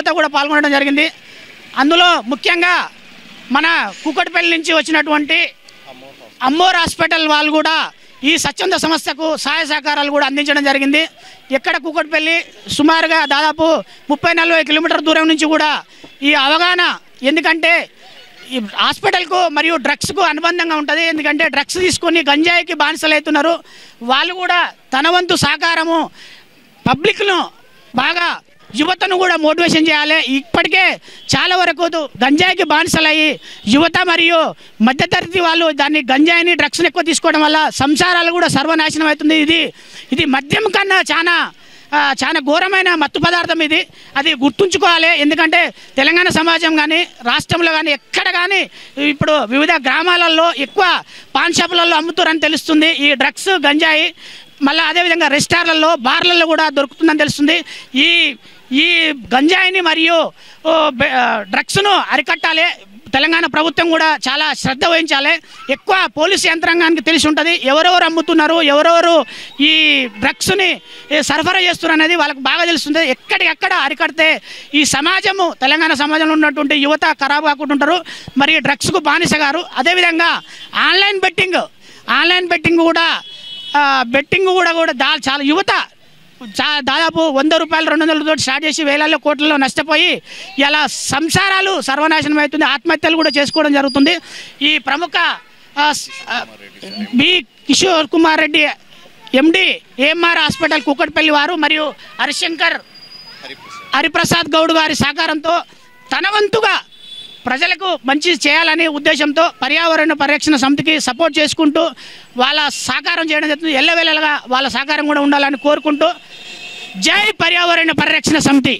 యువత కూడా పాల్గొనడం జరిగింది. అందులో ముఖ్యంగా మన కూకట్పల్లి నుంచి వచ్చినటువంటి అమ్మోర్ హాస్పిటల్ వాళ్ళు కూడా ఈ స్వచ్ఛంద సంస్థకు సహాయ సహకారాలు కూడా అందించడం జరిగింది. ఎక్కడ కూకట్పల్లి సుమారుగా దాదాపు 30-40 కిలోమీటర్ల దూరం నుంచి కూడా ఈ అవగాహన, ఎందుకంటే ఈ హాస్పిటల్కు మరియు డ్రగ్స్కు అనుబంధంగా ఉంటుంది. ఎందుకంటే డ్రగ్స్ తీసుకొని గంజాయికి బానిసలు అవుతున్నారు. వాళ్ళు కూడా తన వంతు సహకారము పబ్లిక్ను బాగా యువతను కూడా మోటివేషన్ చేయాలి. ఇప్పటికే చాలా వరకు గంజాయికి బానిసలయ్యి యువత మరియు మధ్యతరగతి వాళ్ళు దాన్ని గంజాయిని డ్రగ్స్ని ఎక్కువ తీసుకోవడం వల్ల సంసారాలు కూడా సర్వనాశనం అవుతుంది. ఇది మద్యం కన్నా చాలా ఘోరమైన మత్తు పదార్థం ఇది. అది గుర్తుంచుకోవాలి. ఎందుకంటే తెలంగాణ సమాజం కానీ రాష్ట్రంలో కానీ ఎక్కడ కానీ ఇప్పుడు వివిధ గ్రామాలలో ఎక్కువ పాన్ షాపులలో అమ్ముతారని తెలుస్తుంది ఈ డ్రగ్స్ గంజాయి. మళ్ళీ అదేవిధంగా రెస్టారెంట్లలో బార్లలో కూడా దొరుకుతుందని తెలుస్తుంది. ఈ గంజాయిని మరియు డ్రగ్స్ను అరికట్టాలి. తెలంగాణ ప్రభుత్వం కూడా చాలా శ్రద్ధ వహించాలి. ఎక్కువ పోలీసు యంత్రాంగానికి తెలిసి ఉంటుంది ఎవరెవరు అమ్ముతున్నారు, ఎవరెవరు ఈ డ్రగ్స్ని సరఫరా చేస్తున్నారు అనేది వాళ్ళకి బాగా తెలుస్తుంది. ఎక్కడికెక్కడ అరికడితే ఈ సమాజము, తెలంగాణ సమాజంలో ఉన్నటువంటి యువత ఖరాబ్ కాకుండా మరి డ్రగ్స్కు బానిస గారు. అదేవిధంగా ఆన్లైన్ బెట్టింగ్ కూడా చాలా యువత దాదాపు 100 రూపాయలు 200 స్టార్ట్ చేసి వేలల్లో కోట్లలో నష్టపోయి ఇలా సంసారాలు సర్వనాశనం అవుతుంది. ఆత్మహత్యలు కూడా చేసుకోవడం జరుగుతుంది. ఈ ప్రముఖ బి కిషోర్ కుమార్ రెడ్డి ఎండి ఏఎంఆర్ హాస్పిటల్ కూకట్పల్లి వారు మరియు హరిప్రసాద్ గౌడ్ గారి సహకారంతో తన వంతుగా ప్రజలకు మంచి చేయాలనే ఉద్దేశంతో పర్యావరణ పరిరక్షణ సమితికి సపోర్ట్ చేసుకుంటూ వాళ్ళ సహకారం చేయడం జరుగుతుంది. ఎల్లవేళగా వాళ్ళ సహకారం కూడా ఉండాలని కోరుకుంటూ జై పర్యావరణ పరిరక్షణ సమితి.